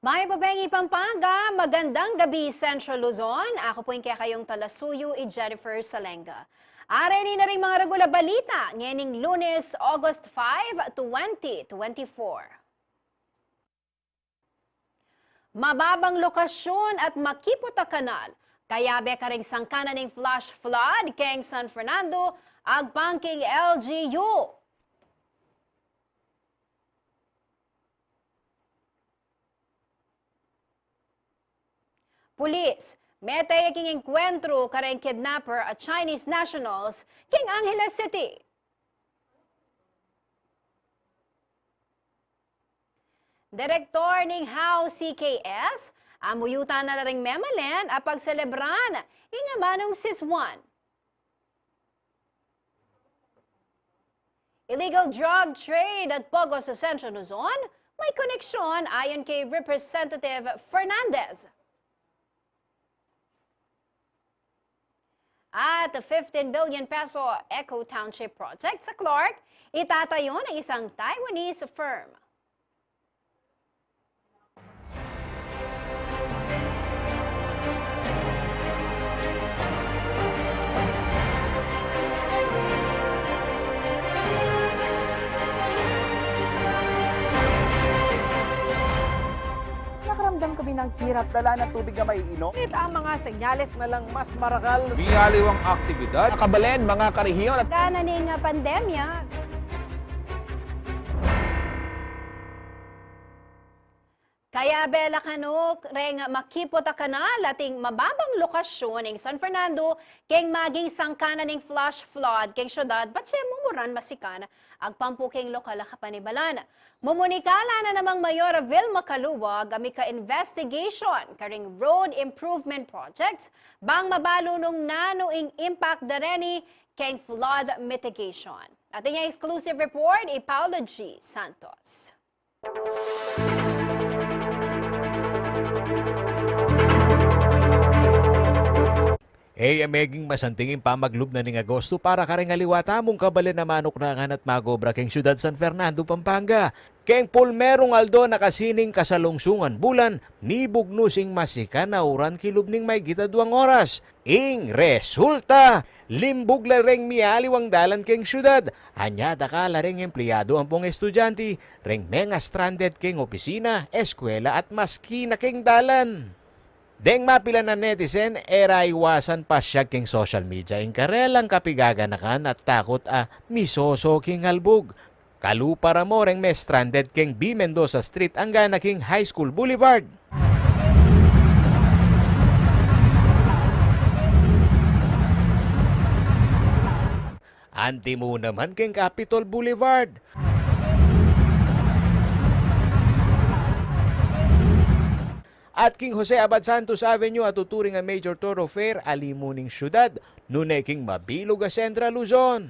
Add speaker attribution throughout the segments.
Speaker 1: May babengi Pampanga, magandang gabi Central Luzon. Ako po yung kayong talasuyo Jennifer Salenga. Areni na rin mga regular balita ngayong Lunes, August 5, 2024. Mababang lokasyon at makiputa kanal, kaya beka ring sangkanan ng flash flood keng San Fernando, agpangking LGU. Pulis, metay king enkwentro kareng kidnapper at Chinese nationals king Angeles City. Direktor ning House CKS, amuyutan na ring memalen a pagselebran inga manong SIS-1. Illegal drug trade at Pogo sa Central Luzon, may koneksyon ayon kay Representative Fernandez. At 15 billion peso Eco Township Project sa Clark, itatayo ng isang Taiwanese firm.
Speaker 2: Nakaramdam kami ng hirap, dala ng tubig na maiinom.
Speaker 3: Ngunit ang mga senyales na lang mas marakal.
Speaker 4: Biyaliwang aktibidad.
Speaker 3: Nakabalen, mga karehiyon at
Speaker 1: Gana ning pandemya, kaya bela kanok reng makipot a kanal ating mababang lokasyon ng San Fernando keng maging sangkanan ng flash flood keng syudad bat siya mumuran masikan agpampuking lokal kapanibalan. Mumunikala na namang Mayor Vilma Caluwag ami ka investigation karing road improvement projects bang mabalunong nanoing impact dareni keng flood mitigation. Ating exclusive report ni Paulo G. Santos.
Speaker 5: Meging masantingin pamaglub na ning Agosto para kareng aliwata mong kabalin na manok na at magobra keng syudad San Fernando, Pampanga. Keng pulmerong aldo nakasining kasalungsungan bulan, nibugnusing masika na uran kilub ning may gita 2 oras. Ing resulta, limbog la reng mialiwang dalan keng syudad. Hanya dakala reng empleyado ang pong estudyante, reng mga stranded keng opisina, eskwela at maski na keng dalan. Deng mapila na netizen, era iwasan pa siya king social media ing karelang kapigaganakan at takot misoso king halbog. Kalu para mo reng may stranded king B. Mendoza Street ang gana king High School Boulevard. Anti mo naman king Capitol Boulevard. At King Jose Abad Santos Avenue at tuturing ang major thoroughfare alimuning syudad, nunay king mabilog a Central Luzon.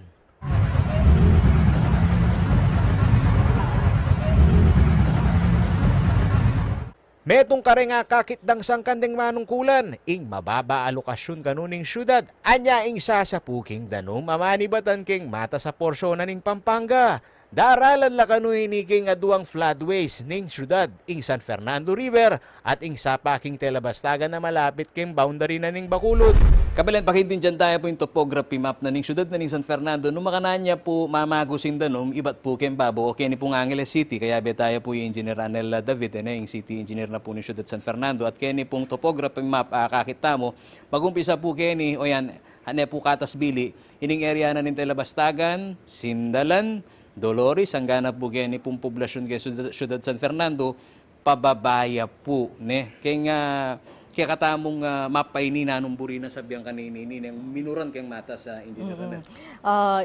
Speaker 5: Metong kare nga kakitdang sangkandeng manungkulan, ing mababa alokasyon kanuning syudad, anya ing sasapuking danong mamanibatan king mata sa porsyonan ning Pampanga. Daralan la kanuhin ni king aduang floodways ning syudad ing San Fernando River at ing sapaking Telabastagan na malapit king boundary na ning Bacolod.
Speaker 6: Kabilang pakintin dyan tayo po yung topography map na ning syudad na ning San Fernando. Nung makananya po mamagusin danom, iba't po king babo o kini pong Angeles City. Kaya be tayo po yung Engineer Anel David, yung city engineer na po ng syudad San Fernando. At kini pong topography map kakita mo, magumpisa po kini o yan, hane po Katas Bili, ining area na ning Telabastagan, Sindalan, Dolores, ang ganap po kaya ni pong poblasyon kay syudad San Fernando, pababaya po. Kaya katamong mapaini na nung burina sabiyang kanini, minuran kayong mata sa engineer.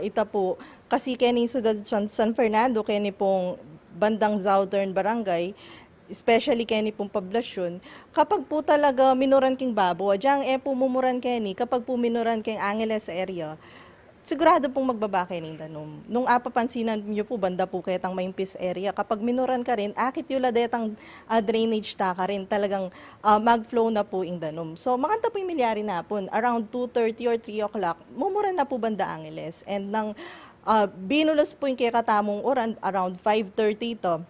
Speaker 7: Ita po, kasi kaya ni syudad San Fernando, kaya ni pong bandang Southern Barangay, especially kani pong poblasyon, kapag po talaga minuran king babo, diyang po mumuran kani, kapag po minuran king Angeles area, sigurado pong magbaba kayo ng danom. Nung apapansinan niyo po, banda po kayo tang Mainpis area, kapag minuran ka rin, akit yung ladetang drainage ta ka rin, talagang mag-flow na po yung danom. So, makanta po yung milyari na po, around 2:30 or 3 o'clock, mumuran na po banda Angeles. And nang binulas po yung kaya katamong oran, around 5:30 to,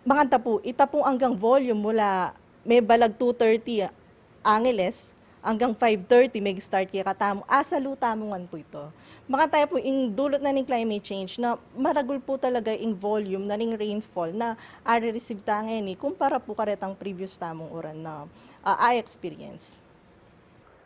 Speaker 7: makanta po, ita po hanggang volume mula may balag 2:30 Angeles hanggang 5:30 may start kaya katamo. Asa lutamongan po ito. Makataya po yung dulot na ng climate change na maragul po talaga yung volume na ng rainfall na receive ta ngayon kumpara po karetang previous tamong oran na I experience.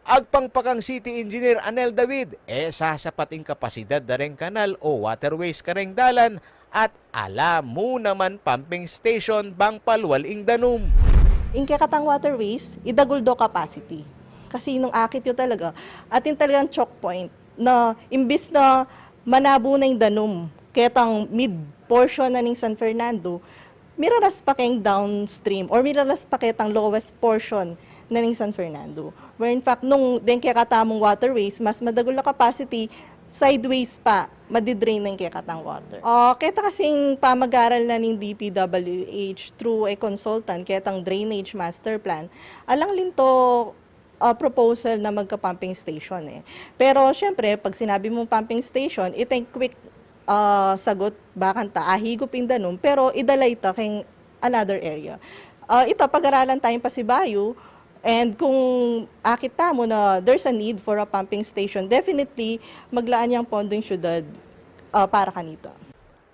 Speaker 5: Agpangpakang City Engineer Anel David, sasapating kapasidad na rin kanal o waterways kareng dalan at alam mo naman pumping station bang palwaling danum.
Speaker 7: In katang waterways, idaguldo capacity. Kasi nung akit yun talaga, atin talagang choke point na imbis na manabo na yung danum, ketang mid portion na ng San Fernando, miraras pa kayong downstream or miraras pa ketang lowest portion na ng San Fernando. Where in fact, nung din kaya katamong waterways, mas madagul na capacity, sideways pa, madidrain ng kaya katang water. Kaya kasing pamag-aral na ng DPWH through a consultant, kaya tang drainage master plan, alang linto proposal na magka-pumping station Pero syempre, pag sinabi mong pumping station, itay quick sagot, bakanta, higop indanum, pero idalay ta kay another area. Ito, pag-aralan tayong Pasibayo, and kung akita mo na there's a need for a pumping station, definitely maglaan yung pondong syudad para kanito.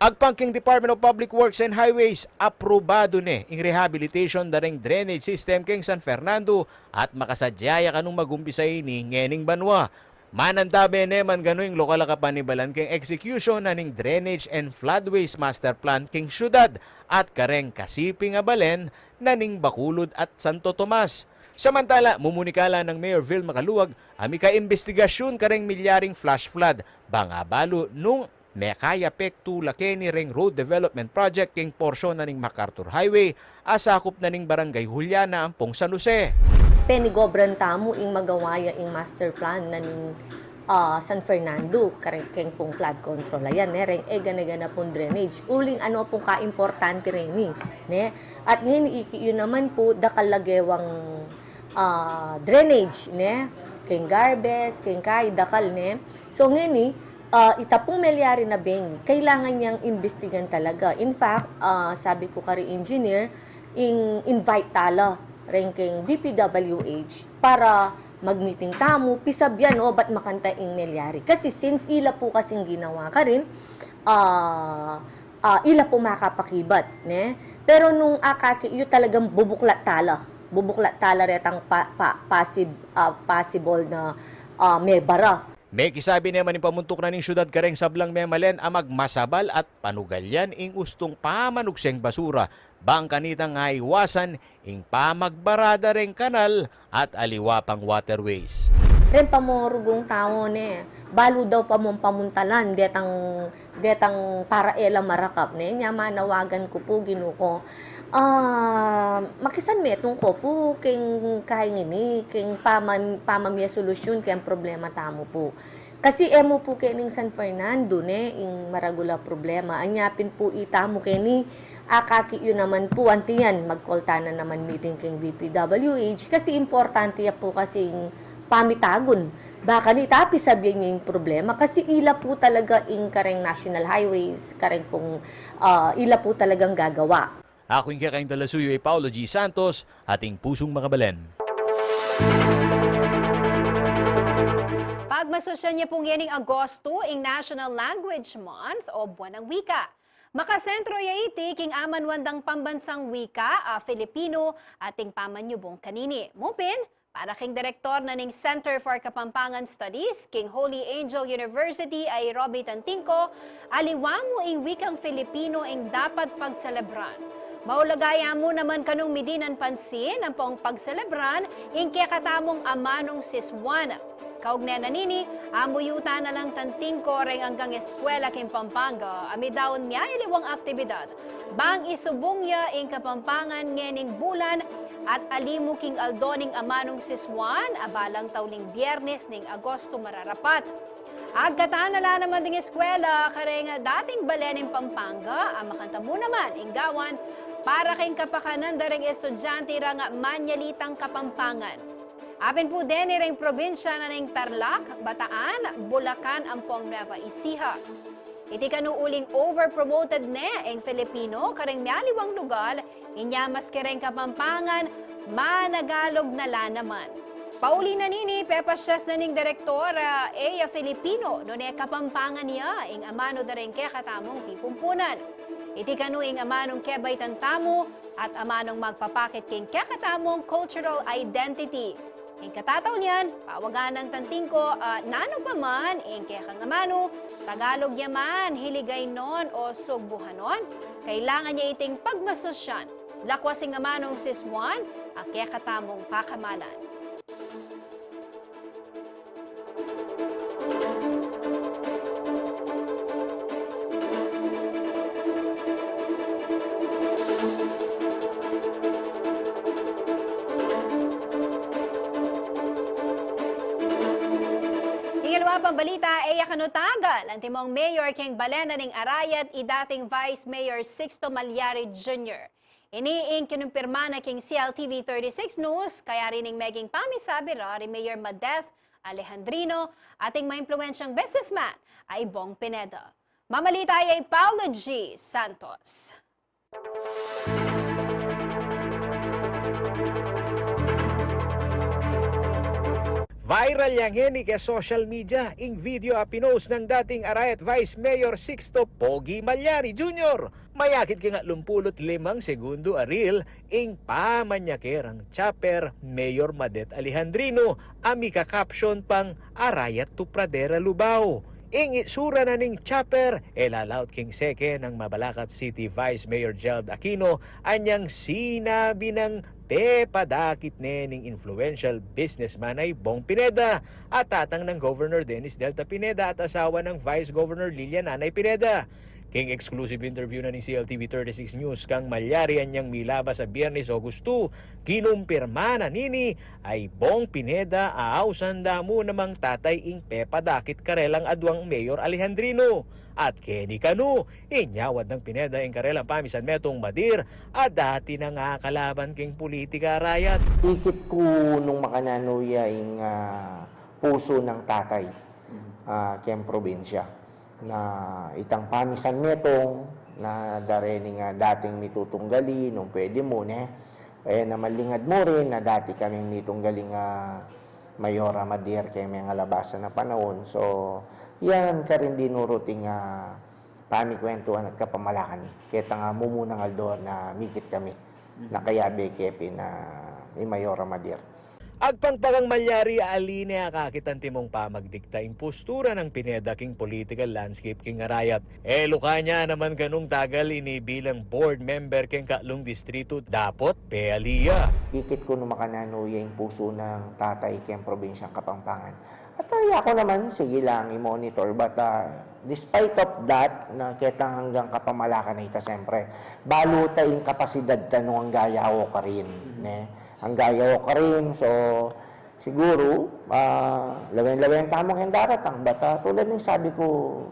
Speaker 5: Agpangking Department of Public Works and Highways, aprobado ni ang rehabilitation daring drainage system keng San Fernando at makasadyaya kanong magumpisa ini ngening banwa. Manandabe neman gano'ng lokal kapanibalan keng execution na ning Drainage and Floodways Master Plan keng syudad at kareng kasiping abalen na ning Bacolod at Santo Tomas. Samantala, mumunikala ng Mayor Vil Macaluwag, ami ka investigasyon kareng milyaring flash flood, bangabalo nung Mekaya Pektu Lakeni Ring Road Development Project king porsyon na ning MacArthur Highway, asakop na ning Barangay Juliana, Ampong San Jose.
Speaker 8: Penigobran tamo ing magawaya ing master plan na ning San Fernando, kareng pong flood control. Ayan, reng gana-gana pong drainage. Uling ano pong ka-importante rin ne? At ngayon, yun naman po, dakalagewang drainage, ne? Keng garbes, keng kay, dakal, ne? So ngayon, itapong milyari na bengi, kailangan niyang imbestigan talaga. In fact, sabi ko kari engineer, invite tala, ranking DPWH, para mag-meeting tamo, pisabyan o ba't makanta ing milyari. Kasi since ila po kasing ginawa ka rin, ila po makapakibat. Ne? Pero nung akaki, yun talagang bubuklat tala retang possible na may bara.
Speaker 5: May kisabi naman yung pamuntok na ning syudad kareng sablang memalen amag masabal at panugalyan ing ustong pamanugseng basura. Bang kanitang nga iwasan ing pamagbarada ring kanal at aliwapang waterways.
Speaker 8: Ren pamorugong tao ne, balo daw pa mong pamuntalan, detang para elang marakap ne, nya manawagan ko po ginuko. Makisan metong ko po keng kahingini, keng pamamya solusyon keng problema tamo po. Kasi emo po kening San Fernando ne, ing maragula problema. Anyapin po itamo keni, akaki yun naman po, antiyan, magkolta na naman meeting keng DPWH. Kasi importante ya po kasing pamitagon. Baka ni tapi sabihin niya yung problema. Kasi ila po talaga ing kareng national highways, kareng pong ila po talagang gagawa.
Speaker 5: Ako yung kakaing dalasuyo ay Paulo G. Santos, ating pusong makabalen.
Speaker 1: Pagmasosyan niya pong yaning Agosto, ing National Language Month o Buwan ng Wika. Makasentro ya iti king aman wandang pambansang wika, Filipino, ating pamanyubong kanini. Mupin, para king direktor na ning Center for Kapampangan Studies, king Holy Angel University ay Robbie Tantingco, aliwango ing wikang Filipino ing dapat pagselebran. Maulagaya mo naman kanong midinan pansin ang pong pagselebran ing kaya katamong amanong siswan. Kaugne na nini, amuyuta na lang tanting ko rin hanggang eskwela king Pampanga, amidaon niya iliwang aktibidad. Bang isubong niya ing Kapampangan ngening bulan at alimu king aldoning amanong siswan, abalang tauling Biyernes ning Agosto mararapat. Agkataan nala naman ding eskwela, kare nga dating balening Pampanga, ang makantamo naman inggawan, para kayong kapakanan daring estudyante ra nga manyalitang Kapampangan. Apin po din ring probinsya na ning Tarlac, Bataan, Bulacan, Ampong Nueva Ecija. Iti kanu uling overpromoted ne ang Filipino, kareng mialiwang lugar, inyamas kereng Kapampangan, managalog na la naman. Pauli na nini, pepasyas na ning Direktor Eya Filipino, no ne Kapampangan niya, ing amano da rin kaya katamong pipumpunan. Iti kanu ing amanong kebay tantamo at amanong magpapakit king kakatamong cultural identity. Ing katataw niyan, pawagan ng tantingko, nano pa man, ing kaya kang amano, Tagalog yaman, hiligay non o sugbuhanon, kailangan niya iting pagmasosyan. Lakwasing amanong sismuan, ang kaya katamong pakamalan. Balita ay kanutagal ang timong Mayor King Balena ning Arayat dating Vice Mayor Sixto Malyari Jr. Iniing kinumpirma na King CLTV 36 News kaya rin meging pamisabi ra ni Mayor Madeth Alejandrino ating maimpluwensyang businessman ay Bong Pineda. Mamalita ay Paulo G. Santos.
Speaker 5: Viral yang heni kay social media ing video a pinost ng dating Arayat Vice Mayor Sixto Pogi Malyari Jr. Mayakit kay nga 25 segundo a reel ing pamanyakerang chopper Mayor Madeth Alejandrino ami ka caption pang Arayat to Pradera Lubao. Ing itsura na ning chopper, elalaut king seke ng Mabalacat City Vice Mayor Gerald Aquino anyang sinabi ng padakit ning influential businessman ay Bong Pineda at tatang ng Governor Dennis Delta Pineda at asawa ng Vice Governor Lilian Nanay Pineda. King exclusive interview na ni CLTV 36 News kang Malyari anyang milaba sa Biyernes Agosto, kinumpirma na nini ay Bong Pineda aawsan damo namang tatay ing pepadakit karelang adwang Mayor Alejandrino. At Kenny Canu, inyawad ng Pineda ing karelang pamisan metong Madir at dati na nga kalaban king politika Arayat.
Speaker 9: Ikit ko nung makananoya ing puso ng tatay kayang probinsya na itang pamisan metong na darening dating mitutunggali nung pwede mo kaya na malingad mo rin na dati kaming mitunggaling Mayora Madir kaya may labasan na panahon. So yan ka rin dinuruting pamikwentuhan at kapamalakan kaya nga mumunang aldor na mikit kami na kayabe kepi na ni Mayora Madir.
Speaker 5: Agpangpagang Malyari aline akakitan timong pamagdikta ing postura ng Pineda king political landscape king Arayat. Luka niya naman ganung tagal inibilang board member king Katlong Distrito dapot pealia.
Speaker 9: Ikit ko nung makananoya yung puso ng tatay king probinsyang Kapampangan. At ako naman, sige lang i-monitor. But despite of that, na ketang hanggang kapamalakan na ita siyempre, baluta yung kapasidad tanong ang gayaw ka rin. Ang gayaw ka rin. So, siguro, lawen-lawen tamang yung daratang. But tulad ng sabi ko,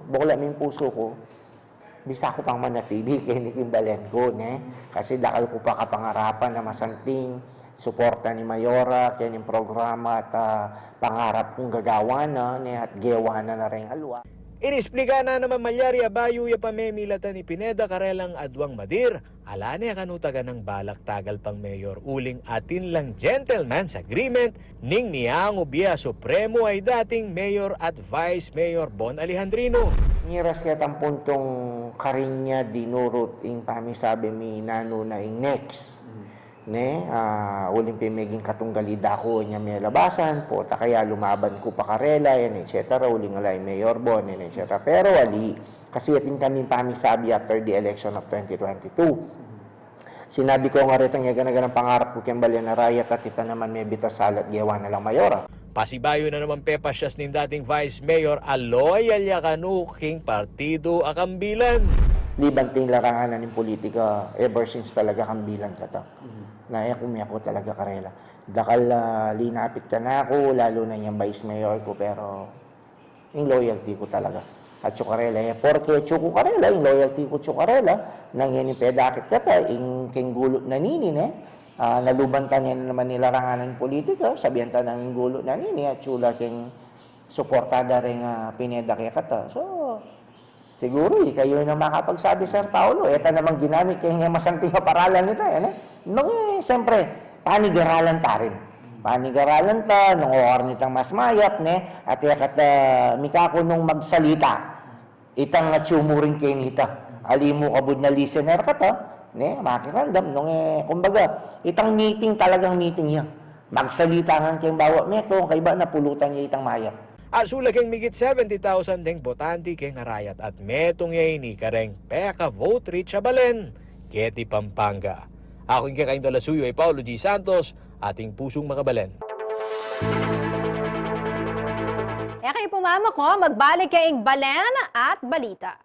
Speaker 9: bukla yung puso ko, bisa ko pang manatili kay Nikimbalen ko. Kasi dakal ko pa kapangarapan na masanting, suporta ni Mayora, kaya yung programa at pangarap kong gagawa na at gewa na rin alwa.
Speaker 5: Inisplika na naman Malyari abayo ya pamemilatan ni Pineda karelang adwang Madir. Alane kanutagan ng balak tagal pang mayor uling atin lang gentleman's agreement ning niyang ubya supremo ay dating mayor at vice mayor Bon Alejandrino.
Speaker 9: Miras kaya ang puntong karinya dinurot ing pamisabi mi nano na ing next. Uling pimiging katunggalida ko niya may labasan po kaya lumaban ko pa karela yan etc. Uling alay mayor Bon etc. Pero wali kasi atin kami pamisabi after the election of 2022. Sinabi ko nga rin nga ganaganang pangarap ko kembali na Arayat at kita naman may bitasalat gawa na lang Mayora.
Speaker 5: Pasibayo na naman pepasyas nin dating Vice Mayor Aloy Aliacano king partido akambilan.
Speaker 9: Di banting larangan ng politika ever since talaga kambilan ka ta. Na kumi ako talaga karela. Dakal linapit ka na ako, lalo na yung Vice Mayor ko, pero yung loyalty ko talaga. At Chukarela, porque Chuko Karela, yung loyalty ko Chukarela, nang yan yung pedakit ka ta, yung king gulot na ninin nalubantan niya naman nila ranganan politika, sabihan ta ng gulo na nini, at chula king suportada rin pineda kaya kata. So, siguro kayo na makapagsabi Sir Paulo, eta namang ginamit kayo nga masanting paralan nito. Nung siyempre, panigaralan ta rin. Panigaralan ta, nung orar nitang mas mayap, at kata mikako nung magsalita, itang tsumuring kayo nita. Alimu kabud na listener kata, makikandam nung kumbaga itang meeting talagang meeting yan magsalita nga kayong bawa meto kaiba na pulutan niya itang mayap.
Speaker 5: Asula keng migit 70,000 ding botante keng arayat at metong yaini kareng peka vote reach abalen Keti Pampanga. Ako yung kakain dalasuyo ay Paulo G. Santos, ating pusong makabalen.
Speaker 1: Kayo pumama ko, magbalik kayong balen at balita.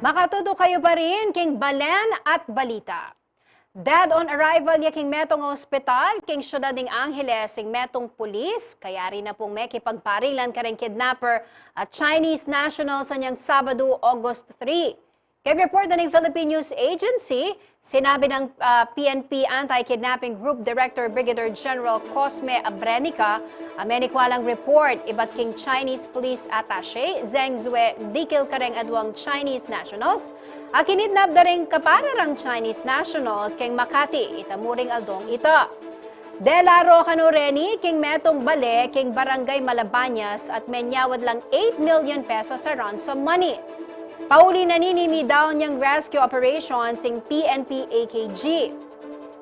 Speaker 1: Makatuto kayo pa rin king balen at balita. Dead on arrival yaking metong ospital, king syudad ng Angeles, ing metong pulis, kaya rin na pong may kipagparilan ka rin kidnapper at Chinese national sa niyang Sabado, August 3. Kay report na ng Philippine News Agency, Sinabi ng PNP Anti-Kidnapping Group Director Brigadier General Cosme Abrenica, amenikwalang report iba't king Chinese Police Attaché Zheng Zue dikil kareng adwang Chinese nationals, akinidnap da rin kapararang Chinese nationals keng Makati, itamuring aldong ita. Delaro kanureni king metong bale king Barangay Malabanyas at menyawad lang 8 million pesos sa ransom money. Pauli naninimi daw niyang rescue operations ng PNP AKG.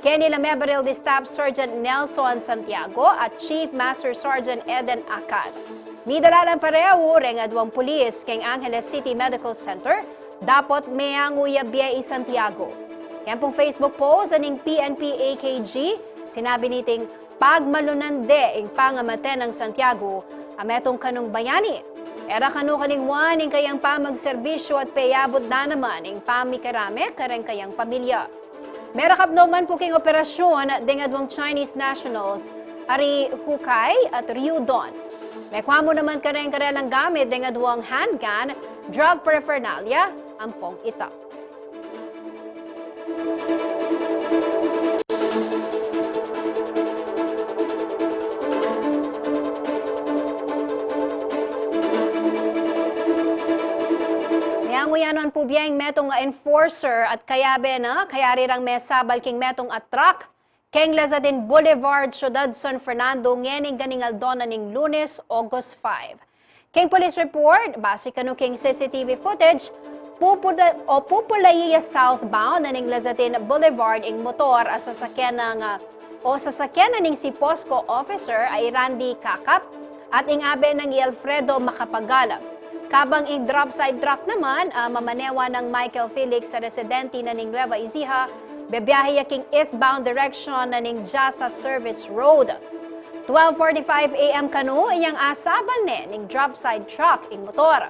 Speaker 1: Kenila Mebaril de Staff Sergeant Nelson Santiago at Chief Master Sergeant Eden Akad. Midalalang pareho ring adwang pulis keng Angeles City Medical Center, dapat meanguya biye Santiago. Kempong Facebook post aning PNP AKG, sinabi niting pagmalunande ing pangamaten ng Santiago, ametong kanong bayani. Era kanu kaningwan ing kayang pamagserbisyo at payabot na naman ing pamikarame kareng kayang pamilya. Merakap naman po king operasyon dingadwang Chinese nationals ari Hukay at Ryudon. Mekwamo naman kareng karelang gamit dingadwang handgun, drug paraphernalia, ampong ita. Nguyanon po biyang metong enforcer at kayabe na kayari rang mesabal king metong atrak keng Lazadin Boulevard, Ciudad San Fernando ngening ganingal dona ning Lunes, August 5. King police report, base kanu king CCTV footage, pupulaya southbound na ning Lazadin Boulevard ing motor as sasakyan ning si Posco officer ay Randy Kakap at ing abe ng Alfredo Macapagal. Kabang ing drop side truck naman, mamanewa ng Michael Felix sa residente na ning Nueva Ecija, bebiyahe king eastbound direction na ning Jasa Service Road. 12:45 AM kanu, iyang asabal ning drop side truck ing motor.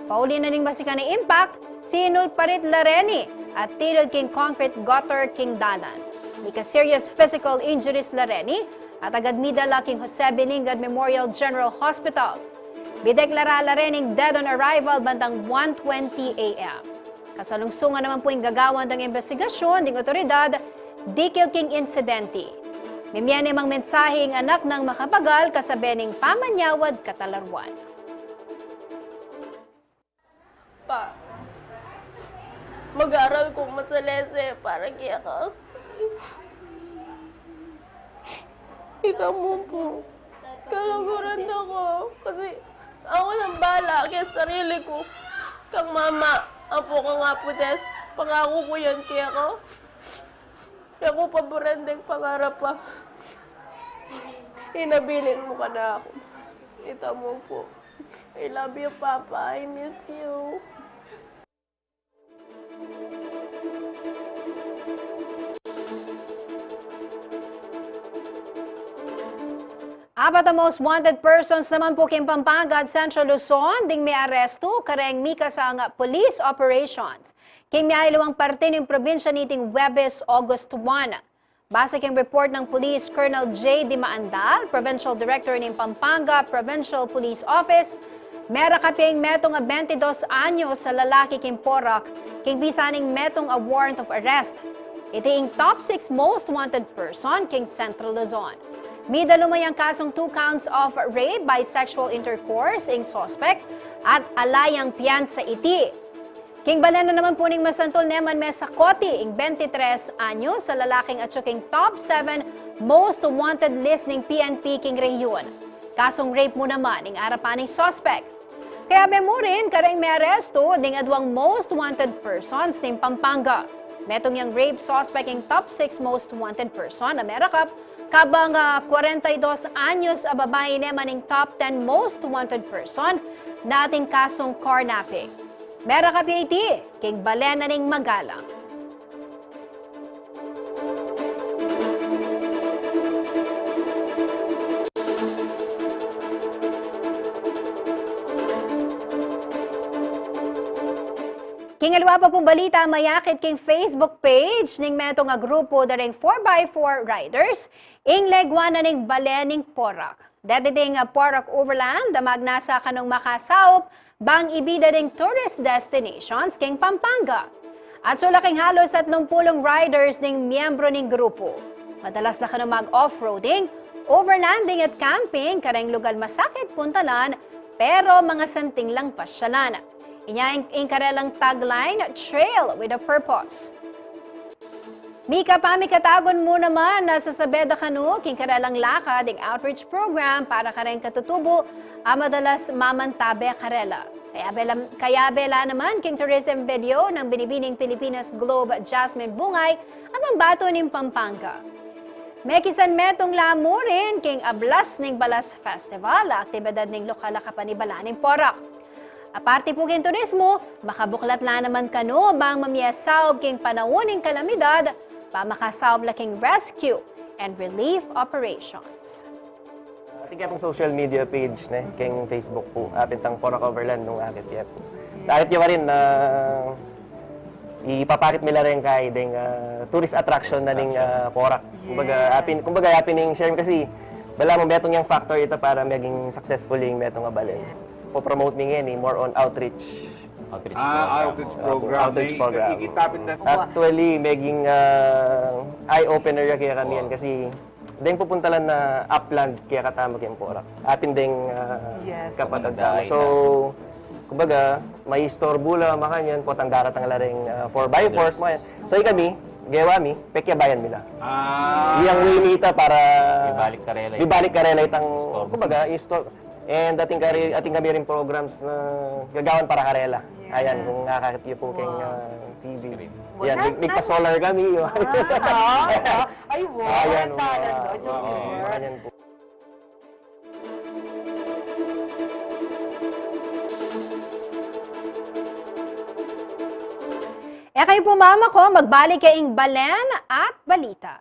Speaker 1: Pauli na ning masika ni impact, sinul parit lareni at tilod king concrete gutter king dalan. Ika serious physical injuries lareni at agad midala king Jose Beningad Memorial General Hospital. Bideklarala rin ng dead on arrival bandang 1:20 AM. Kasalungsungan naman po yung gagawan ng investigasyon ng otoridad, dikil king insidente. Mimyan mang mensaheng anak ng makapagal kasabening pamanyawad katalarwan.
Speaker 10: Pa, mag-aral ko masalese para kaya ka. Ikaw mo po, kalaguran ako kasi ako lang bala kaya sarili ko. Kang mama, apo ka nga po des. Pangako ko yan kaya ko. Kaya ko paborendeng pangarap pa. Inabilin mo ka na ako. Ito mo po. I love you, Papa. I miss you.
Speaker 1: Apat ang most wanted persons naman po king Pampanga at Central Luzon ding may aresto kareng mika sa nga police operations. King may ilawang parte ng probinsya niting Webes, August 1. Base king report ng Police Colonel J. Di Maandal, Provincial Director ng Pampanga Provincial Police Office, mera kaping metong 22 anyos sa lalaki king Porac, king bisaning metong a warrant of arrest. Ito yung top 6 most wanted person king Central Luzon. Mida lumayang kasong 2 counts of rape by sexual intercourse ing suspect at alayang piyansa iti. King balan na naman po ning masantol neman mesa koti ing 23 anyo sa lalaking at king top 7 most wanted list ning PNP king rehiyon. Kasong rape mo naman ing arapan ning suspect. Kaya mo rin kareng may aresto ding adwang most wanted persons ning Pampanga. Metong yung rape suspect ing top 6 most wanted person na merakap kabang 42 anyos a babae naman ng top 10 most wanted person nating kasong carnapping. Mera ka PAT, king balena ning magalang. King alwa pa pong balita mayakit king Facebook page ning meto nga grupo daring 4x4 riders ing legwana ning balening Porac. Dadating nga Porac Overland damag nasa kanong makasaup bang ibida ding tourist destinations king Pampanga. At sulaking halos 30 riders ng miyembro ng grupo. Madalas na kano mag-off-roading, overlanding at camping, karang lugar masakit puntalan, pero mga santing lang pasyalan. Inya ang karelang tagline, Trail with a Purpose. Mika pa mikatagon mo naman na sa Sabeda Kanu, king karelang lakad ang outreach program para kareng katutubo, madalas mamantabe karela. Kaya bela naman king tourism video ng binibining Pilipinas Globe Jasmine Bungay ang mambato ng Pampanga. May kisan metong lamurin king Ablas ning Balas Festival, aktibidad ning lokal kapanibala ning Porak. Aparte po king turismo, makabuklat la naman kano bang mamiyasaw king panawuning kalamidad, pamakasaw laking rescue and relief operations.
Speaker 11: Ating kapong social media page na keng Facebook po, apitang Porak Overland nung akit yan po. Akit yan rin na ipapakit nila rin kay ding tourist attraction na ning Porak. Kumbaga apin ning share kasi bala mo metong yung factor ito para maging successful yung metong abalin. Po-promote ning yan more on outreach.
Speaker 4: Outreach program.
Speaker 11: Outreach program.
Speaker 4: Ikitapit na.
Speaker 11: Actually, maging eye-opener kaya kami yan kasi dahil pupunta lang na upland kaya katama kayong Porak. Atin ding kapatid. So, kumbaga, may istorbo lang makanyan, potang daratang laring 4x4s mo yan. So, kami, gewami, pekya bayan nila. Iyang winita para ibalik karela itang, kumbaga, istor. And ating kami rin programs na gagawan para karela. Ayan, kung nakakit po kayong TV. Yan, nagpa-solar kami.
Speaker 2: Ay, wow.
Speaker 11: Ayan,
Speaker 2: Talent,
Speaker 11: po.
Speaker 1: Kayo po mama ko, magbalik kaing Balen at Balita.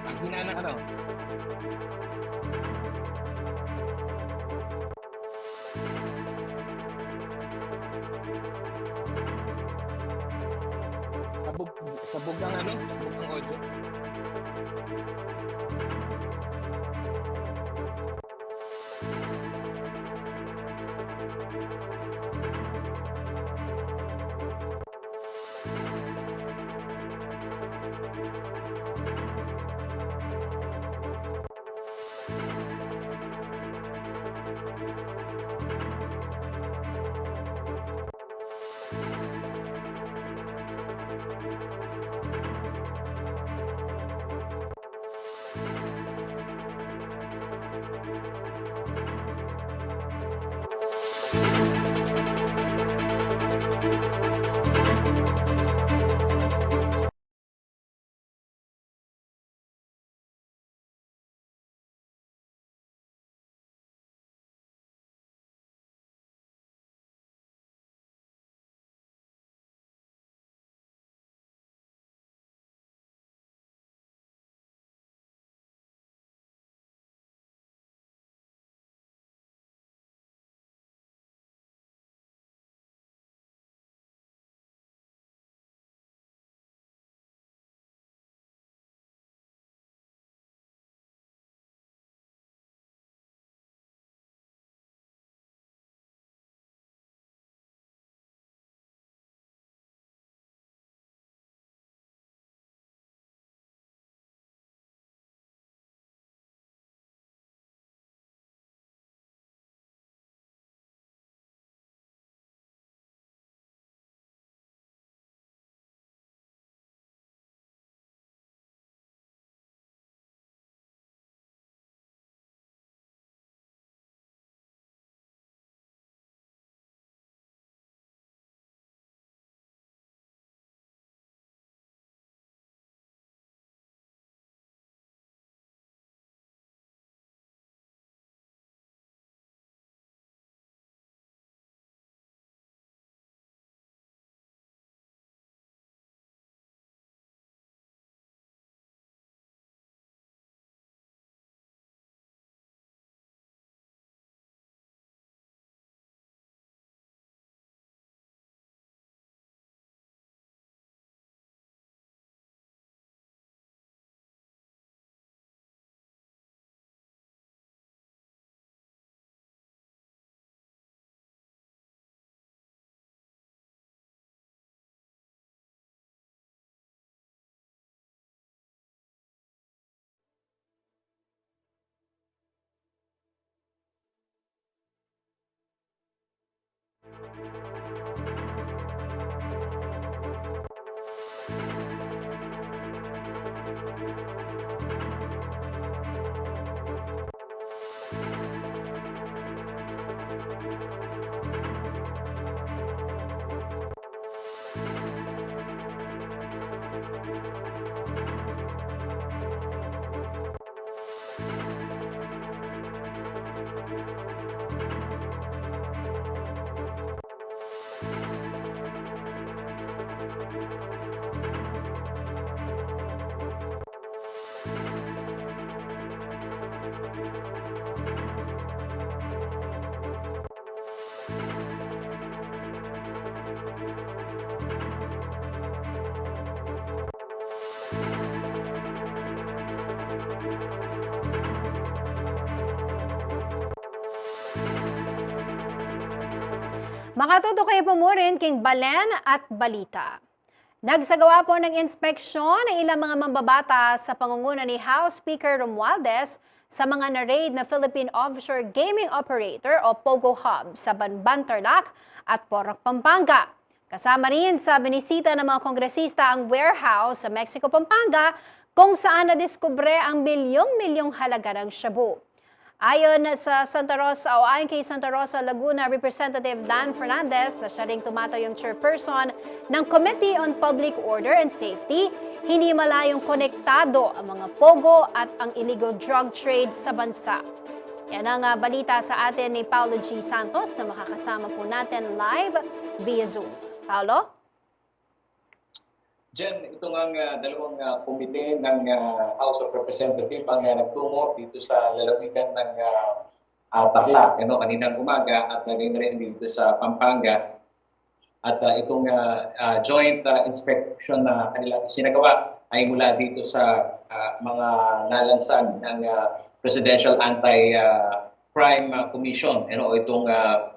Speaker 6: Ang hina ng ano? Sabog ng ano? Sabog ng audio.
Speaker 1: Makatutukoy po mo rin king balen at balita. Nagsagawa po ng inspeksyon ng ilang mga mambabatas sa pangunguna ni House Speaker Romualdez sa mga na-raid na Philippine Offshore Gaming Operator o POGO Hub sa Banban, Tarlac at Porac, Pampanga. Kasama rin sa binisita ng mga kongresista ang warehouse sa Mexico, Pampanga kung saan nadiskubre ang milyong-milyong halaga ng shabu. Ayon kay Santa Rosa, Laguna Representative Dan Fernandez na siya ring tumatayong chairperson ng Committee on Public Order and Safety, hindi malayong konektado ang mga pogo at ang illegal drug trade sa bansa. Yan ang balita sa atin ni Paulo G. Santos na makakasama po natin live via Zoom. Paulo?
Speaker 6: Jen, ito nga dalawang komite ng House of Representatives ang nagtungo dito sa lalawigan ng Tarlac kaninang umaga at naging rin dito sa Pampanga. At itong joint inspection na kanilang sinagawa ay mula dito sa mga nalansag ng Presidential Anti-Crime Commission, itong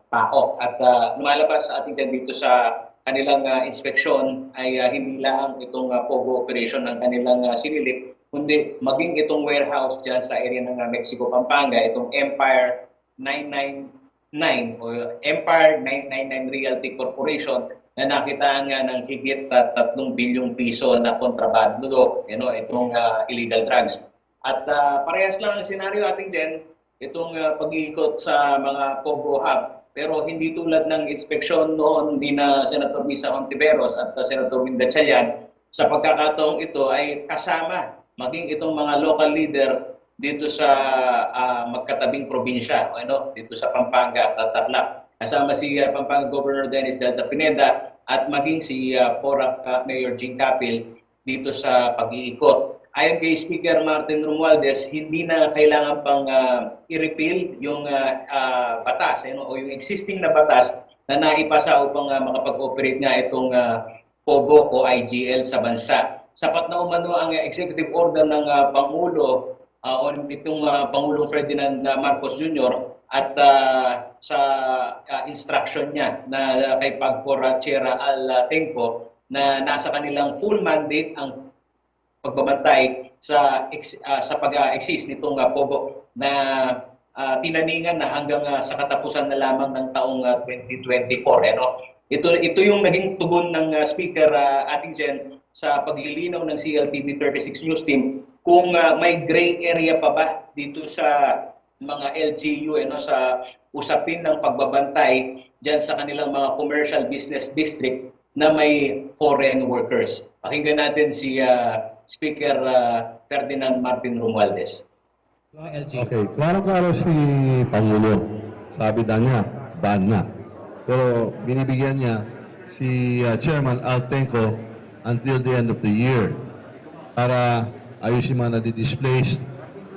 Speaker 6: PAO. At lumalabas sa ating dyan dito sa kanilang inspeksyon ay hindi lang itong POGO operation ng kanilang sinilip, kundi maging itong warehouse dyan sa area ng Mexico, Pampanga, itong Empire 999 o Empire 999 Realty Corporation na nakita nga ng higit 3 bilyong piso na kontrabando, itong illegal drugs. At parehas lang ang senaryo ating dyan, itong pag-iikot sa mga POGO hub. Pero hindi tulad ng inspeksyon noon ni na Senator Misa Hontiveros at Senator Minda Chalian, sa pagkakataong ito ay kasama maging itong mga local leader dito sa magkatabing probinsya, dito sa Pampanga at Tarlac. Kasama si Pampanga Governor Dennis Delta Pineda at maging si Porac Mayor Jing Capil dito sa pag-iikot. Ayon kay Speaker Martin Romualdez, hindi na kailangan pang i-repeal yung batas o yung existing na batas na naipasa upang makapag-operate nga itong POGO o IGL sa bansa. Sapat na umano ang executive order ng Pangulo o itong Pangulong Ferdinand Marcos Jr. at sa instruction niya na kay Pagcor Chera Al Tengco na nasa kanilang full mandate ang pagbabantay sa pag-exist nitong POGO na tinaningan na hanggang sa katapusan na lamang ng taong 2024. Ito yung naging tugon ng Speaker ating Jen sa paglilinaw ng CLTV 36 News Team kung may gray area pa ba dito sa mga LGU sa usapin ng pagbabantay dyan sa kanilang mga commercial business district na may foreign workers. Pakinggan natin si Speaker Ferdinand Martin Romualdez.
Speaker 12: Okay, klaro-klaro si Pangulo. Sabi na niya, ban na. Pero binibigyan niya si Chairman Al Tengco until the end of the year para ayusin mga nadi-displaced,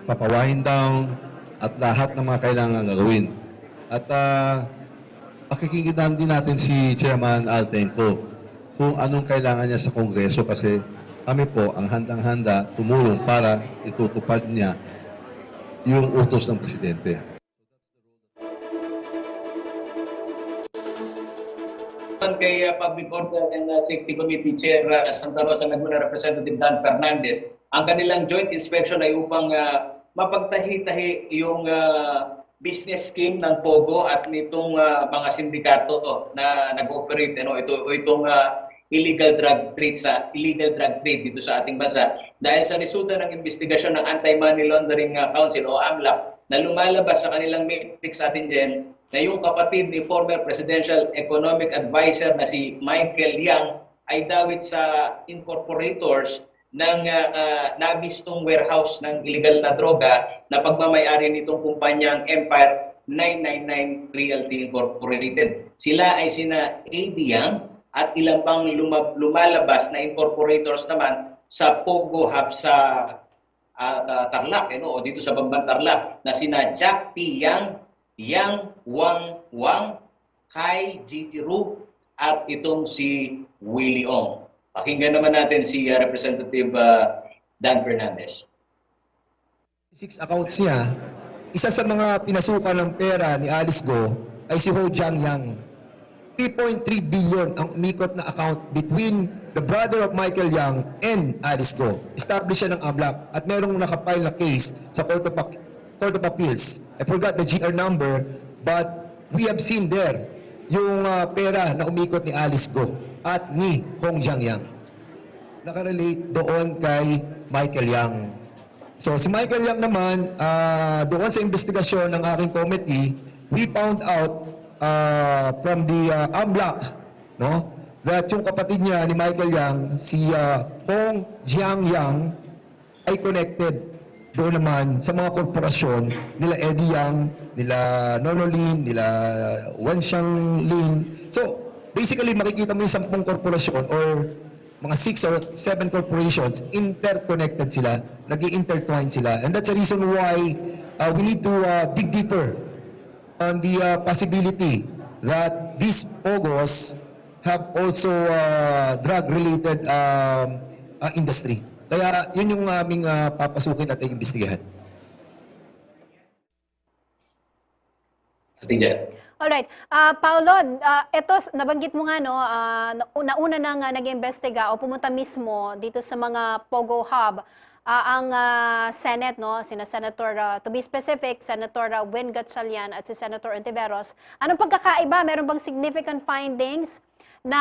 Speaker 12: papawind down, at lahat ng mga kailangan gagawin. At pakikigitan din natin si Chairman Al Tengco kung anong kailangan niya sa Kongreso kasi kami po ang handang-handa tumulong para itutupad niya yung utos ng Presidente.
Speaker 6: Kay Public Order and Safety Committee Chair Santa Rosa Laguna Representative Dan Fernandez, ang kanilang joint inspection ay upang mapagtahi-tahi yung business scheme ng POGO at nitong mga sindikato na nag-operate itong illegal drug trade dito sa ating bansa. Dahil sa resulta ng investigasyon ng Anti-Money Laundering Council o AMLAC na lumalabas sa kanilang matrix atin dyan na yung kapatid ni former Presidential Economic Advisor na si Michael Yang ay dawit sa incorporators ng nabistong warehouse ng illegal na droga na pagmamayari nitong kumpanyang Empire 999 Realty Incorporated. Sila ay sina A.D. Yang at ilang pang lumalabas na incorporators naman sa Pogo Hub sa Tarlac, o dito sa Bamban Tarlac, na sina Jack P. Yang Wang, Kai GT Ru, at itong si Willie Ong. Pakinggan naman natin si Representative Dan Fernandez.
Speaker 13: 6 accounts niya, isa sa mga pinasukan ng pera ni Alice Go ay si Ho Jiangyang. 3.3 billion ang umikot na account between the brother of Michael Yang and Alice Go. Establish siya ng AMLAC at merong nakapile na case sa Court of Appeals. I forgot the GR number, but we have seen there yung pera na umikot ni Alice Go at ni Hong Jiangyang. Nakarelate doon kay Michael Yang. So si Michael Yang naman, doon sa investigasyon ng aking committee, we found out from the AMLAC, no, that yung kapatid niya ni Michael Yang, si Hong Jiangyang, ay connected doon naman sa mga korporasyon nila Eddie Yang, nila Nono Lin, nila Wenxiang Lin. So basically makikita mo yung 10 korporasyon or mga 6 or 7 corporations, interconnected sila, nag-i-intertwine sila. And that's the reason why we need to dig deeper on the possibility that these POGOs have also drug-related industry. Kaya yun yung aming papasukin at iimbestigahan.
Speaker 1: Alright. Paolo, ito, nabanggit mo nga, no, nauna na nga nag-imbestiga o pumunta mismo dito sa mga Pogo Hub ang Senate, no, sina Senator, to be specific, Senator Win Gatchalian at si Senator Ontiveros. Anong pagkakaiba? Meron bang significant findings na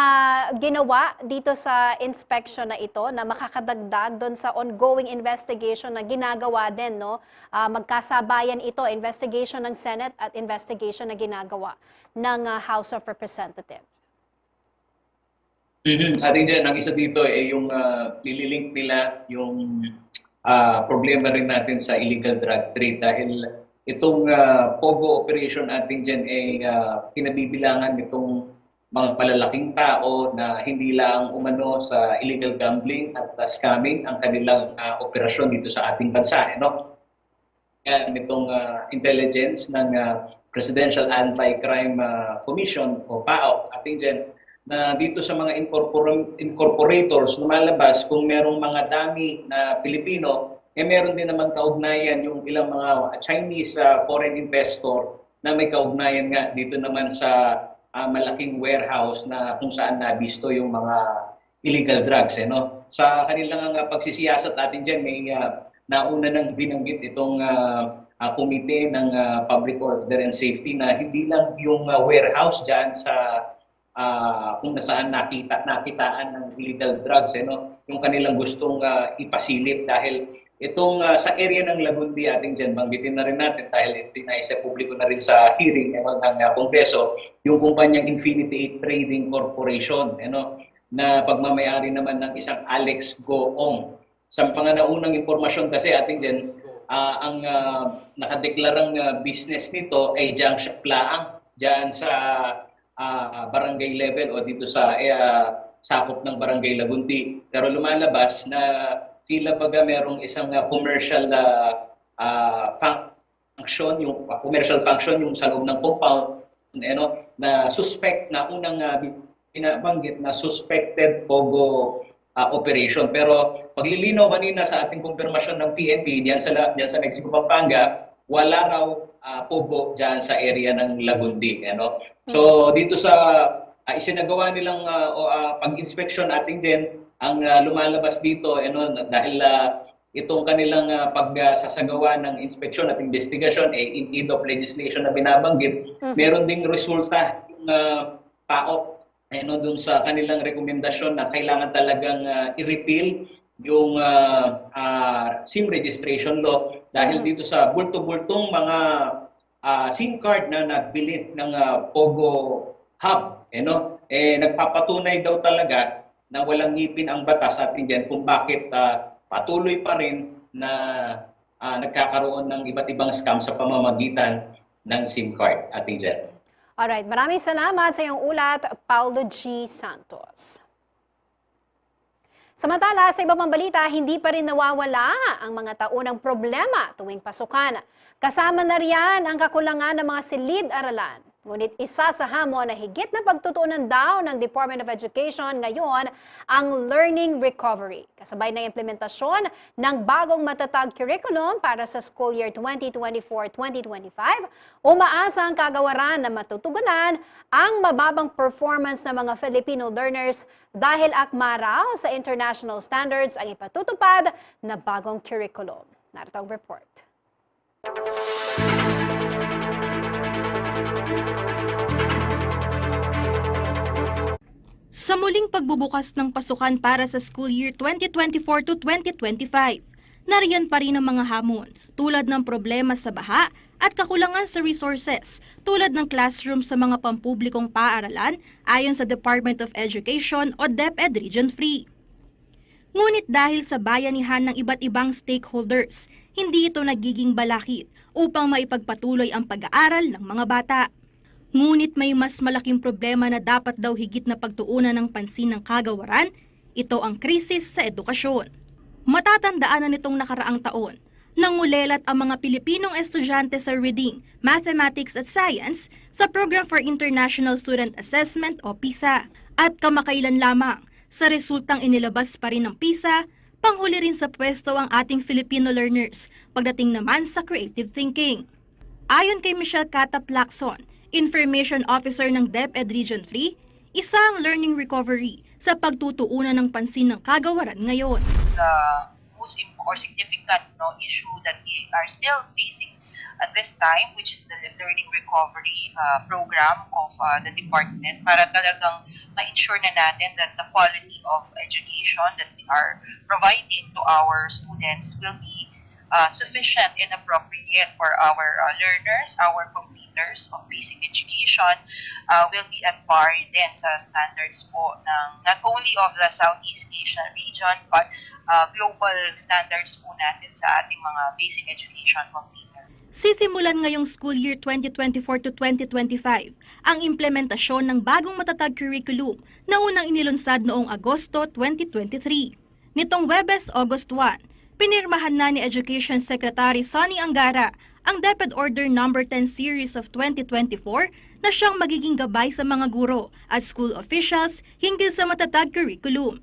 Speaker 1: ginawa dito sa inspection na ito na makakadagdag doon sa ongoing investigation na ginagawa din, no? Magkasabayan ito, investigation ng Senate at investigation na ginagawa ng House of Representatives.
Speaker 6: Sa atin dyan, ang isa dito ay yung nililink nila yung problema rin natin sa illegal drug trade dahil itong POGO operation natin dyan ay kinabibilangan nitong mga palalaking tao na hindi lang umano sa illegal gambling at scamming ang kanilang operasyon dito sa ating bansa. No? Yan, itong intelligence ng Presidential Anti-Crime Commission o PAOK, ating dyan, na dito sa mga incorporators lumalabas kung merong mga dami na Pilipino, meron din naman kaugnayan yung ilang mga Chinese foreign investor na may kaugnayan nga dito naman sa malaking warehouse na kung saan nabisto yung mga illegal drugs. No? Sa kanilang pagsisiyasat atin dyan, may nauna nang binanggit itong komite ng Public Order and Safety na hindi lang yung warehouse dyan sa kung nasaan nakitaan ng illegal drugs, no? Yung kanilang gustong ipasilip dahil itong sa area ng Lagundi ating dyan, banggitin na rin natin dahil ito na isa publiko na rin sa hearing ng Kongreso, yung kumpanyang Infinity 8 Trading Corporation, na pagmamayari naman ng isang Alex Goong. Sa panganaunang impormasyon kasi ating dyan, ang nakadeklarang business nito ay junk shop laang dyan sa barangay level o dito sa sakop ng Barangay Lagundi. Pero lumalabas na tila baga merong isang commercial function yung sa loob ng compound, na suspect na unang binabanggit na suspected POGO operation. Pero paglilinaw kanina sa ating kumpirmasyon ng PNP diyan sa Mexico, Pampanga, wala raw POGO diyan sa area ng Lagundi. So dito sa isinagawa nilang pag-inspection ating din, ang lumalabas dito dahil itong kanilang pagsasagawa ng inspeksyon at investigasyon in aid of legislation na binabanggit, meron ding resulta yung PAOK dun sa kanilang rekomendasyon na kailangan talagang i-repeal yung SIM registration law dahil dito sa bulto-bultong mga SIM card na nabili ng POGO Hub, nagpapatunay daw talaga na walang ngipin ang batas sa atin dyan kung bakit patuloy pa rin na nagkakaroon ng iba't ibang scam sa pamamagitan ng SIM card atin dyan.
Speaker 1: Alright, maraming salamat sa iyong ulat, Paulo G. Santos. Samantala, sa iba pang balita, hindi pa rin nawawala ang mga taunang problema tuwing pasukan. Kasama na riyan ang kakulangan ng mga silid-aralan. Ngunit isa sa hamon na higit na pagtutuunan daw ng Department of Education ngayon ang learning recovery. Kasabay ng implementasyon ng bagong matatag curriculum para sa school year 2024-2025, umaasa ang kagawaran na matutugunan ang mababang performance ng mga Filipino learners dahil akma raw sa international standards ang ipatutupad na bagong curriculum. Narito ang report.
Speaker 14: Sa muling pagbubukas ng pasukan para sa school year 2024 to 2025, nariyan pa rin ang mga hamon tulad ng problema sa baha at kakulangan sa resources tulad ng classroom sa mga pampublikong paaralan ayon sa Department of Education o DepEd Region 3. Ngunit dahil sa bayanihan ng iba't ibang stakeholders, hindi ito nagiging balakid upang maipagpatuloy ang pag-aaral ng mga bata. Ngunit may mas malaking problema na dapat daw higit na pagtuunan ng pansin ng kagawaran, ito ang krisis sa edukasyon. Matatandaan na nitong nakaraang taon, nangulelat ang mga Pilipinong estudyante sa reading, mathematics at science sa Program for International Student Assessment o PISA. At kamakailan lamang, sa resultang inilabas pa rin ng PISA, panghuli rin sa pwesto ang ating Filipino learners pagdating naman sa creative thinking. Ayon kay Michelle Cata Placson, Information Officer ng DepEd Region 3, isa ang learning recovery sa pagtutuunan ng pansin ng kagawaran ngayon.
Speaker 15: The most significant issue that we are still facing at this time, which is the learning recovery program of the department, para talagang ma-ensure na natin that the quality of education that we are providing to our students will be sufficient and appropriate for our learners, our completers of basic education will be at par din sa standards po ng not only of the Southeast Asian region but global standards po natin sa ating mga basic education completer.
Speaker 14: Sisimulan ngayong school year 2024 to 2025 ang implementasyon ng bagong matatag curriculum na unang inilunsad noong Agosto 2023. Nitong Huwebes, August 1, pinirmahan na ni Education Secretary Sonny Angara ang DepEd Order No. 10 Series of 2024 na siyang magiging gabay sa mga guro at school officials hinggil sa matatag curriculum.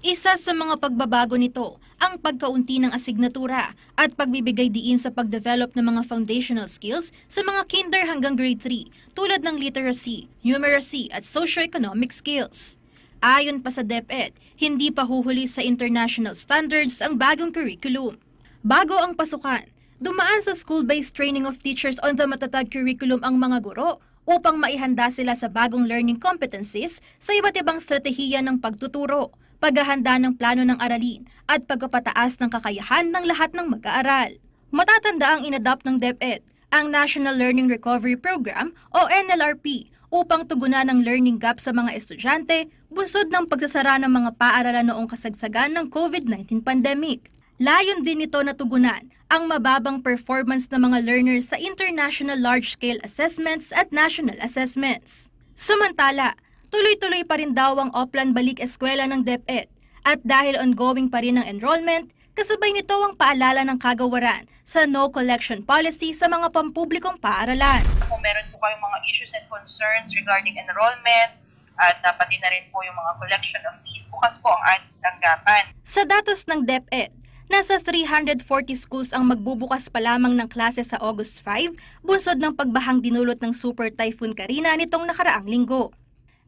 Speaker 14: Isa sa mga pagbabago nito ang pagkaunti ng asignatura at pagbibigay diin sa pagdevelop ng mga foundational skills sa mga kinder hanggang grade 3 tulad ng literacy, numeracy at socio-economic skills. Ayon pa sa DepEd, hindi pa huhuli sa international standards ang bagong curriculum. Bago ang pasukan, dumaan sa school-based training of teachers on the matatag curriculum ang mga guro upang maihanda sila sa bagong learning competencies sa iba't ibang strategiya ng pagtuturo, paghahanda ng plano ng aralin at pagpapataas ng kakayahan ng lahat ng mag-aaral. Matatanda ang inadopt ng DepEd ang National Learning Recovery Program o NLRP upang tugunan ang learning gap sa mga estudyante bunsod ng pagsasara ng mga paaralan noong kasagsagan ng COVID-19 pandemic. Layon din nito na tugunan ang mababang performance ng mga learners sa international large-scale assessments at national assessments. Samantala, tuloy-tuloy pa rin daw ang Oplan Balik Eskwela ng DepEd at dahil ongoing pa rin ang enrollment, kasabay nito ang paalala ng kagawaran sa no collection policy sa mga pampublikong paaralan.
Speaker 15: Kung meron po kayong mga issues and concerns regarding enrollment at pati na rin po yung mga collection of fees, bukas po ang ating tanggapan.
Speaker 14: Sa datos ng DepEd, nasa 340 schools ang magbubukas pa lamang ng klase sa August 5, bunsod ng pagbahang dinulot ng Super Typhoon Karina nitong nakaraang linggo.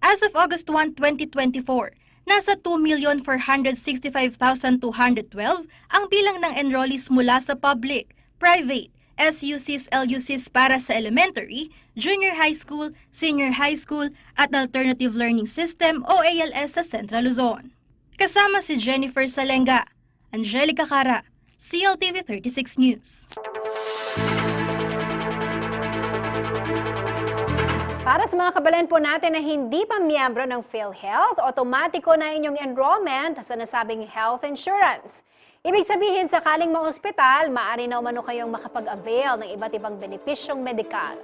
Speaker 14: As of August 1, 2024, nasa 2,465,212 ang bilang ng enrollees mula sa public, private, SUCs, LUCs para sa elementary, junior high school, senior high school at alternative learning system o ALS sa Central Luzon. Kasama si Jennifer Salenga, Angelica Cara, CLTV 36 News.
Speaker 1: Para sa mga kabalan po natin na hindi pa miyembro ng PhilHealth, otomatiko na inyong enrollment sa nasabing health insurance. Ibig sabihin, sakaling ma-ospital, maaari na umano kayong makapag-avail ng iba't ibang benepisyong medikal.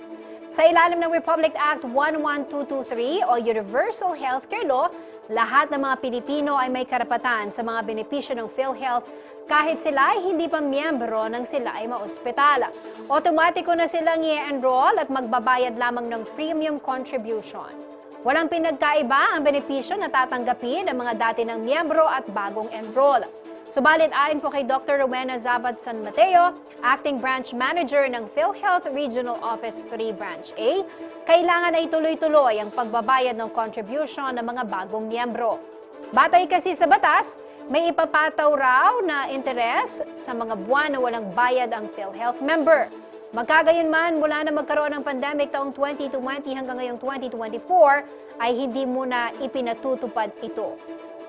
Speaker 1: Sa Sa ilalim ng Republic Act 11223 o Universal Healthcare Law, lahat ng mga Pilipino ay may karapatan sa mga benepisyo ng PhilHealth kahit sila ay hindi pa miyembro nang sila ay maospitala. Otomatiko na silang i-enroll at magbabayad lamang ng premium contribution. Walang pinagkaiba ang benepisyo na tatanggapin ng mga dati ng miyembro at bagong enroll. Subalit ayon po kay Dr. Rowena Zabad San Mateo, Acting Branch Manager ng PhilHealth Regional Office 3 Branch A, kailangan ay tuloy-tuloy ang pagbabayad ng contribution ng mga bagong miyembro. Batay kasi sa batas, may ipapataw raw na interes sa mga buwan na walang bayad ang PhilHealth member. Magkagayunman, mula na magkaroon ng pandemic taong 2020 hanggang ngayong 2024, ay hindi muna ipinatutupad ito.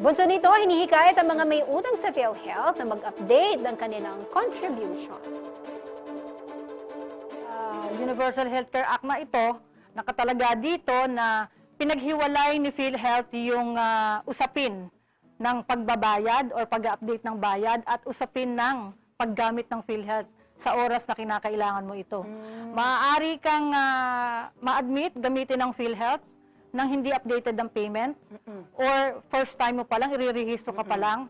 Speaker 1: Bunso nito, hinihikayat ang mga may utang sa PhilHealth na mag-update ng kanilang contribution.
Speaker 2: Universal Healthcare Act na ito, nakatalaga dito na pinaghiwalay ni PhilHealth yung usapin ng pagbabayad or pag-update ng bayad at usapin ng paggamit ng PhilHealth sa oras na kinakailangan mo ito. Maaari kang ma-admit gamitin ng PhilHealth nang hindi updated ang payment or first time mo pa lang, i-rehistro ka pa lang.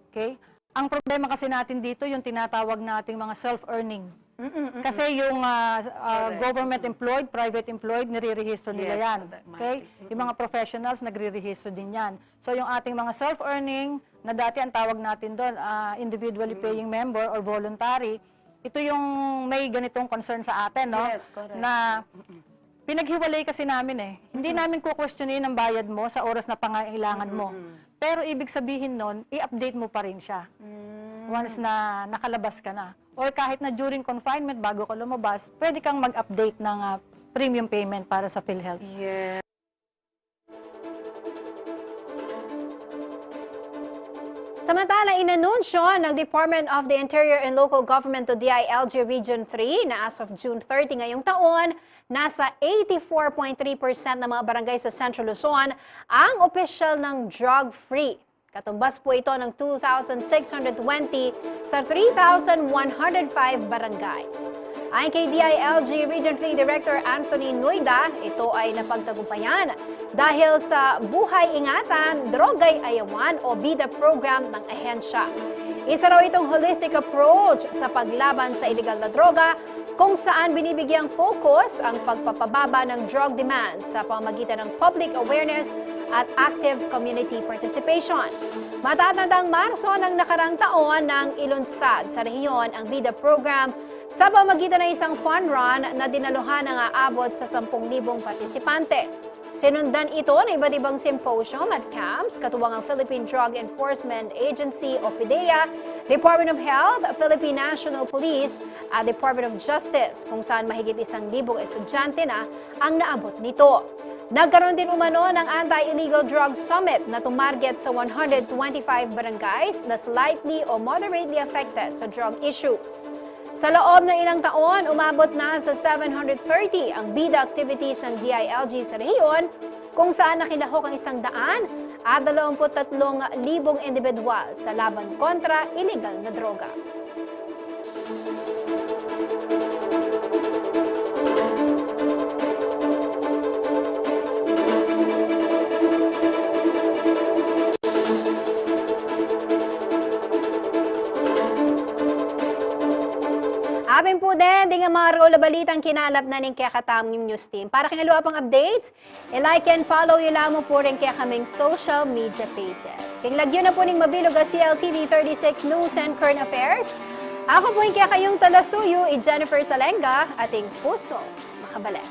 Speaker 2: Okay? Ang problema kasi natin dito, yung tinatawag nating mga self-earning. Kasi yung government employed, private employed, nire-rehistro nila yan. Okay? Yung mga professionals, nagre-rehistro din yan. So yung ating mga self-earning, na dati ang tawag natin doon, individually paying member or voluntary, ito yung may ganitong concern sa atin, no?
Speaker 1: Yes, correct.
Speaker 2: Na pinaghiwalay kasi namin Hindi namin kukwestiyonin ang bayad mo sa oras na pangailangan mo. Pero ibig sabihin nun, i-update mo pa rin siya. Once na nakalabas ka na. Or kahit na during confinement, bago ka lumabas, pwede kang mag-update ng premium payment para sa PhilHealth.
Speaker 1: Yeah. Samantala, inanunsyo ng Department of the Interior and Local Government to DILG Region 3 na as of June 30 ngayong taon, nasa 84.3% ng mga barangay sa Central Luzon ang opisyal ng drug-free. Katumbas po ito ng 2,620 sa 3,105 barangays. Ayon kay DILG Region 3 Director Anthony Noida, ito ay napagtagumpayan dahil sa Buhay Ingatan, Drogay Ayawan o BIDA program ng ahensya. Isa raw itong holistic approach sa paglaban sa illegal na droga kung saan binibigyang focus ang pagpapababa ng drug demand sa pamamagitan ng public awareness at active community participation. Matatandang Marso ng nakarang taon nang ilunsad sa rehiyon ang BIDA program sa pamamagitan ng isang fun run na dinaluhan ng aabot sa 10,000 partisipante. Sinundan ito ng iba't ibang symposium at camps, katuwang ang Philippine Drug Enforcement Agency o PDEA, Department of Health, Philippine National Police at Department of Justice, kung saan mahigit 1,000 estudyante na ang naabot nito. Nagkaroon din umano ng Anti-Illegal Drug Summit na tumarget sa 125 barangays na slightly o moderately affected sa drug issues. Sa loob ng ilang taon, umabot na sa 730 ang BIDA activities ng DILG sa rehiyon, kung saan nakinahok ang 123,000 individual sa laban kontra illegal na droga. Abing po din, di nga mga rola balitang kinalap na ning kaya katamang news team. Para kinalawa pang updates, i-like and follow yun lamang po rin kaya kaming social media pages. King lagyo na po ning mabilog ang CLTV 36 News and Current Affairs. Ako po yung kaya kayong talasuyo, Jennifer Salenga, ating puso makabalik.